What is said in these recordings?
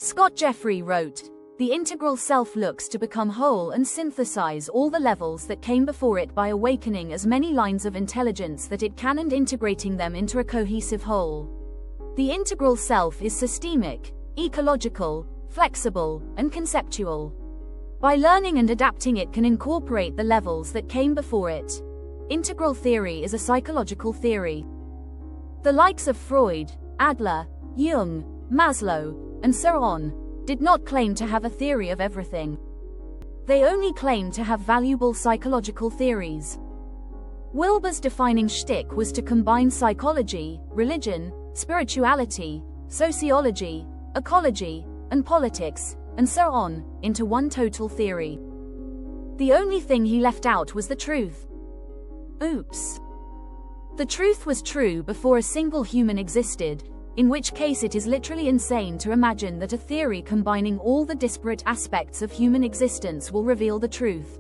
Scott Jeffrey wrote, "The integral self looks to become whole and synthesize all the levels that came before it by awakening as many lines of intelligence that it can and integrating them into a cohesive whole. The integral self is systemic, ecological, flexible, and conceptual. By learning and adapting it can incorporate the levels that came before it. Integral theory is a psychological theory. The likes of Freud, Adler, Jung, Maslow, and so on, did not claim to have a theory of everything. They only claimed to have valuable psychological theories. Wilber's defining shtick was to combine psychology, religion, spirituality, sociology, ecology, and politics, and so on, into one total theory. The only thing he left out was the truth. Oops. The truth was true before a single human existed, in which case it is literally insane to imagine that a theory combining all the disparate aspects of human existence will reveal the truth.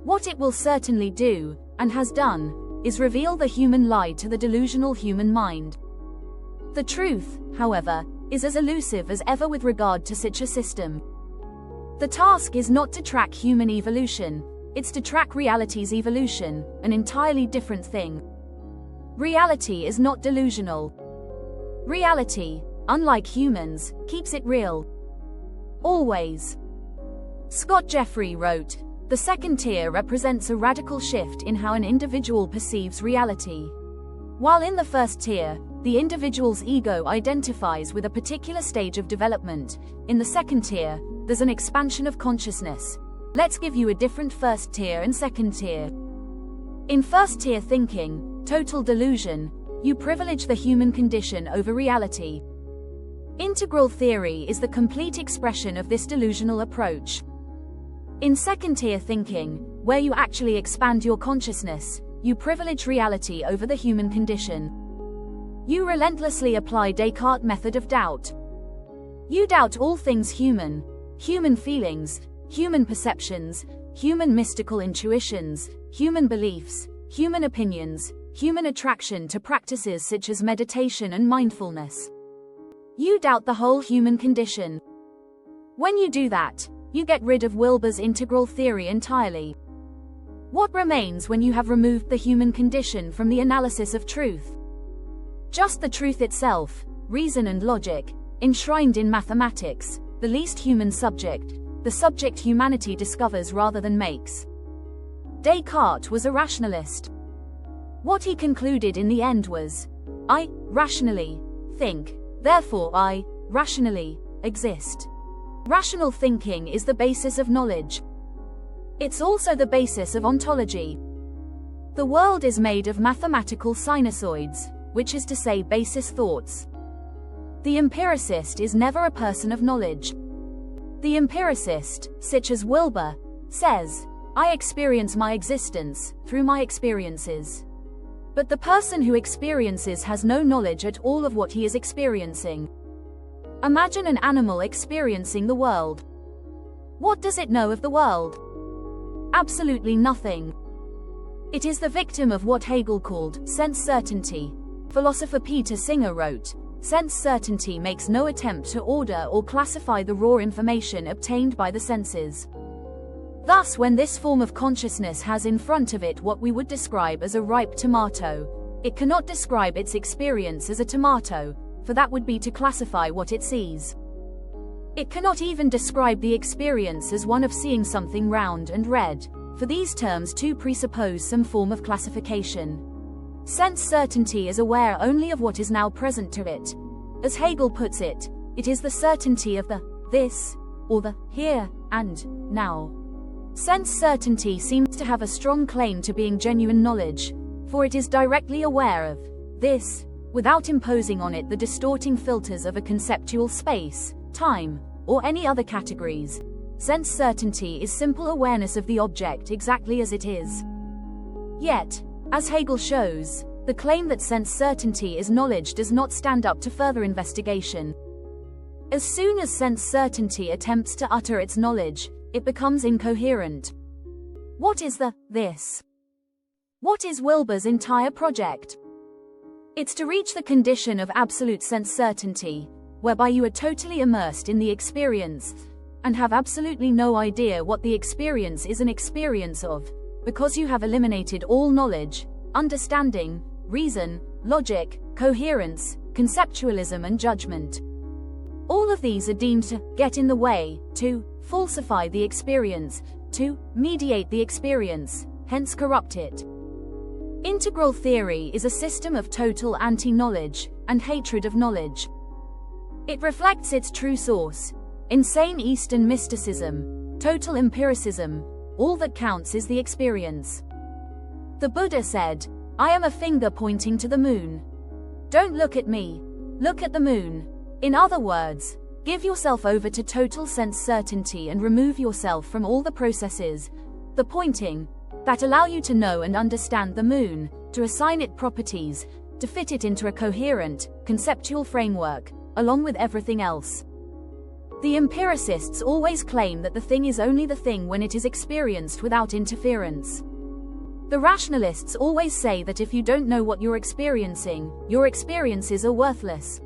What it will certainly do, and has done, is reveal the human lie to the delusional human mind. The truth, however, is as elusive as ever with regard to such a system. The task is not to track human evolution, it's to track reality's evolution, an entirely different thing. Reality is not delusional. Reality, unlike humans, keeps it real. Always. Scott Jeffrey wrote, "The second tier represents a radical shift in how an individual perceives reality. While in the first tier, the individual's ego identifies with a particular stage of development, in the second tier, there's an expansion of consciousness. Let's give you a different first tier and second tier. In first tier thinking, total delusion, you privilege the human condition over reality. Integral theory is the complete expression of this delusional approach. In second-tier thinking, where you actually expand your consciousness, you privilege reality over the human condition. You relentlessly apply Descartes' method of doubt. You doubt all things human, human feelings, human perceptions, human mystical intuitions, human beliefs, human opinions, human attraction to practices such as meditation and mindfulness. You doubt the whole human condition. When you do that, you get rid of Wilber's integral theory entirely. What remains when you have removed the human condition from the analysis of truth? Just the truth itself, reason and logic, enshrined in mathematics, the least human subject, the subject humanity discovers rather than makes. Descartes was a rationalist. What he concluded in the end was, I rationally think, therefore I rationally exist. Rational thinking is the basis of knowledge. It's also the basis of ontology. The world is made of mathematical sinusoids, which is to say basis thoughts. The empiricist is never a person of knowledge. The empiricist, such as Wilber, says, I experience my existence through my experiences. But the person who experiences has no knowledge at all of what he is experiencing. Imagine an animal experiencing the world. What does it know of the world? Absolutely nothing. It is the victim of what Hegel called sense certainty. Philosopher Peter Singer wrote, sense certainty makes no attempt to order or classify the raw information obtained by the senses. Thus, when this form of consciousness has in front of it what we would describe as a ripe tomato, it cannot describe its experience as a tomato, for that would be to classify what it sees. It cannot even describe the experience as one of seeing something round and red, for these terms too presuppose some form of classification. Sense certainty is aware only of what is now present to it. As Hegel puts it, it is the certainty of the this, or the here and now. Sense certainty seems to have a strong claim to being genuine knowledge, for it is directly aware of this, without imposing on it the distorting filters of a conceptual space, time, or any other categories. Sense certainty is simple awareness of the object exactly as it is. Yet, as Hegel shows, the claim that sense certainty is knowledge does not stand up to further investigation. As soon as sense certainty attempts to utter its knowledge, it becomes incoherent. What is the this? What is Wilber's entire project? It's to reach the condition of absolute sense certainty, whereby you are totally immersed in the experience and have absolutely no idea what the experience is an experience of, because you have eliminated all knowledge, understanding, reason, logic, coherence, conceptualism and judgment. All of these are deemed to get in the way, to falsify the experience, to mediate the experience, hence corrupt it. Integral theory is a system of total anti-knowledge and hatred of knowledge. It reflects its true source: insane Eastern mysticism, total empiricism. All that counts is the experience. The Buddha said, "I am a finger pointing to the moon. Don't look at me, look at the moon." In other words, give yourself over to total sense certainty and remove yourself from all the processes, the pointing, that allow you to know and understand the moon, to assign it properties, to fit it into a coherent, conceptual framework, along with everything else. The empiricists always claim that the thing is only the thing when it is experienced without interference. The rationalists always say that if you don't know what you're experiencing, your experiences are worthless.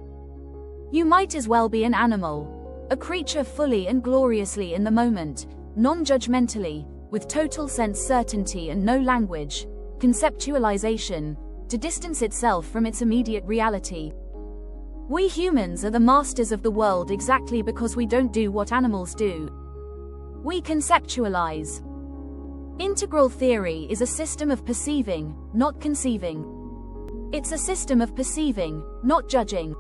You might as well be an animal, a creature fully and gloriously in the moment, non-judgmentally, with total sense certainty and no language, conceptualization, to distance itself from its immediate reality. We humans are the masters of the world exactly because we don't do what animals do. We conceptualize. Integral theory is a system of perceiving, not conceiving. It's a system of perceiving, not judging.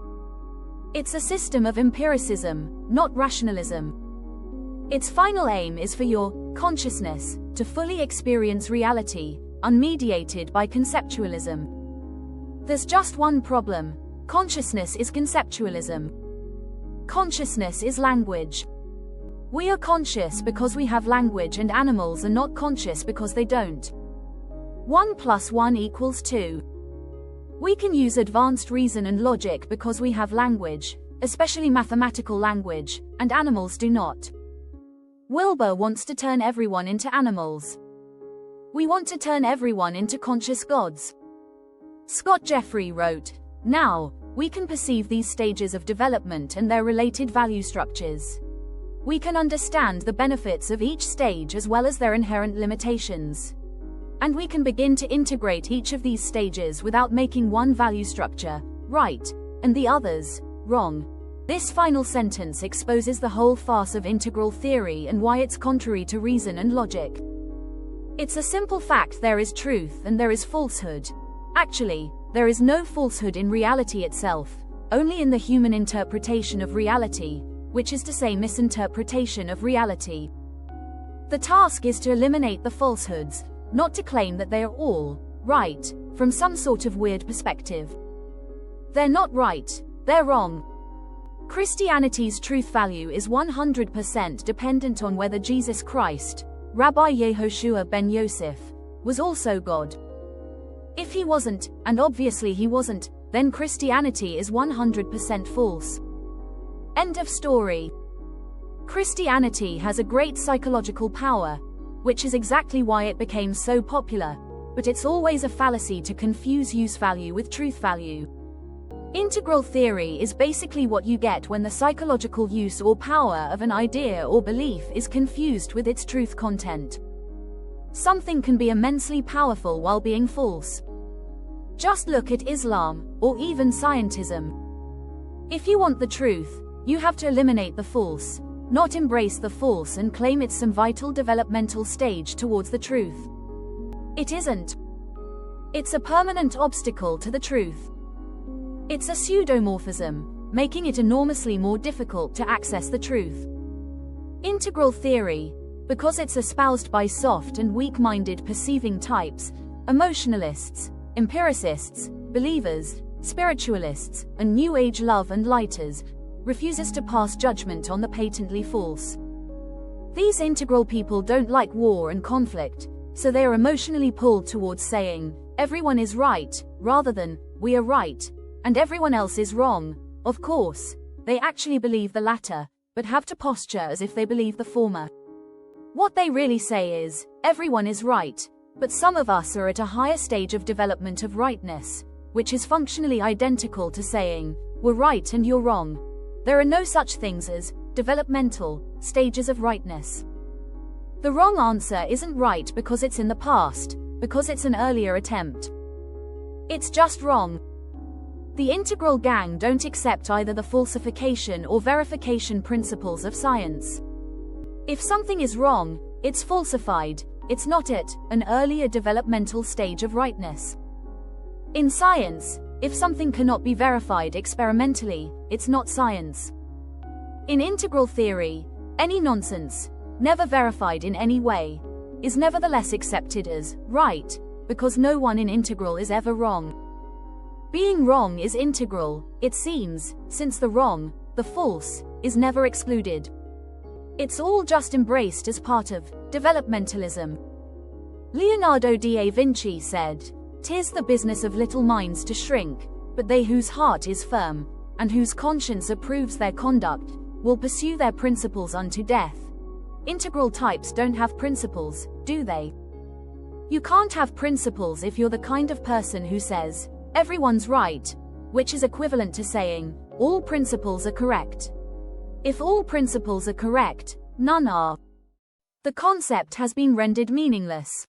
It's a system of empiricism, not rationalism. Its final aim is for your consciousness to fully experience reality, unmediated by conceptualism. There's just one problem: consciousness is conceptualism. Consciousness is language. We are conscious because we have language, and animals are not conscious because they don't. 1 + 1 = 2. We can use advanced reason and logic because we have language, especially mathematical language, and animals do not. Wilber wants to turn everyone into animals. We want to turn everyone into conscious gods. Scott Jeffrey wrote, "Now, we can perceive these stages of development and their related value structures. We can understand the benefits of each stage as well as their inherent limitations. And we can begin to integrate each of these stages without making one value structure right and the others wrong." This final sentence exposes the whole farce of integral theory and why it's contrary to reason and logic. It's a simple fact: there is truth and there is falsehood. Actually, there is no falsehood in reality itself, only in the human interpretation of reality, which is to say misinterpretation of reality. The task is to eliminate the falsehoods, not to claim that they are all right from some sort of weird perspective. They're not right, they're wrong. Christianity's truth value is 100% dependent on whether Jesus Christ, Rabbi Yehoshua ben Yosef, was also God. If he wasn't, and obviously he wasn't, then Christianity is 100% false. End of story. Christianity has a great psychological power, which is exactly why it became so popular, but it's always a fallacy to confuse use value with truth value. Integral theory is basically what you get when the psychological use or power of an idea or belief is confused with its truth content. Something can be immensely powerful while being false. Just look at Islam, or even scientism. If you want the truth, you have to eliminate the false, not embrace the false and claim it's some vital developmental stage towards the truth. It isn't. It's a permanent obstacle to the truth. It's a pseudomorphism, making it enormously more difficult to access the truth. Integral theory, because it's espoused by soft and weak-minded perceiving types, emotionalists, empiricists, believers, spiritualists, and New Age love and lighters, refuses to pass judgment on the patently false. These integral people don't like war and conflict, so they are emotionally pulled towards saying, everyone is right, rather than, we are right, and everyone else is wrong. Of course, they actually believe the latter, but have to posture as if they believe the former. What they really say is, everyone is right, but some of us are at a higher stage of development of rightness, which is functionally identical to saying, we're right and you're wrong. There are no such things as developmental stages of rightness. The wrong answer isn't right because it's in the past, because it's an earlier attempt. It's just wrong. The integral gang don't accept either the falsification or verification principles of science. If something is wrong, it's falsified, it's not at an earlier developmental stage of rightness. In science, if something cannot be verified experimentally, it's not science. In integral theory, any nonsense, never verified in any way, is nevertheless accepted as right, because no one in integral is ever wrong. Being wrong is integral, it seems, since the wrong, the false, is never excluded. It's all just embraced as part of developmentalism. Leonardo da Vinci said, "'Tis the business of little minds to shrink, but they whose heart is firm, and whose conscience approves their conduct, will pursue their principles unto death." Integral types don't have principles, do they? You can't have principles if you're the kind of person who says, "Everyone's right," which is equivalent to saying, "All principles are correct." If all principles are correct, none are. The concept has been rendered meaningless.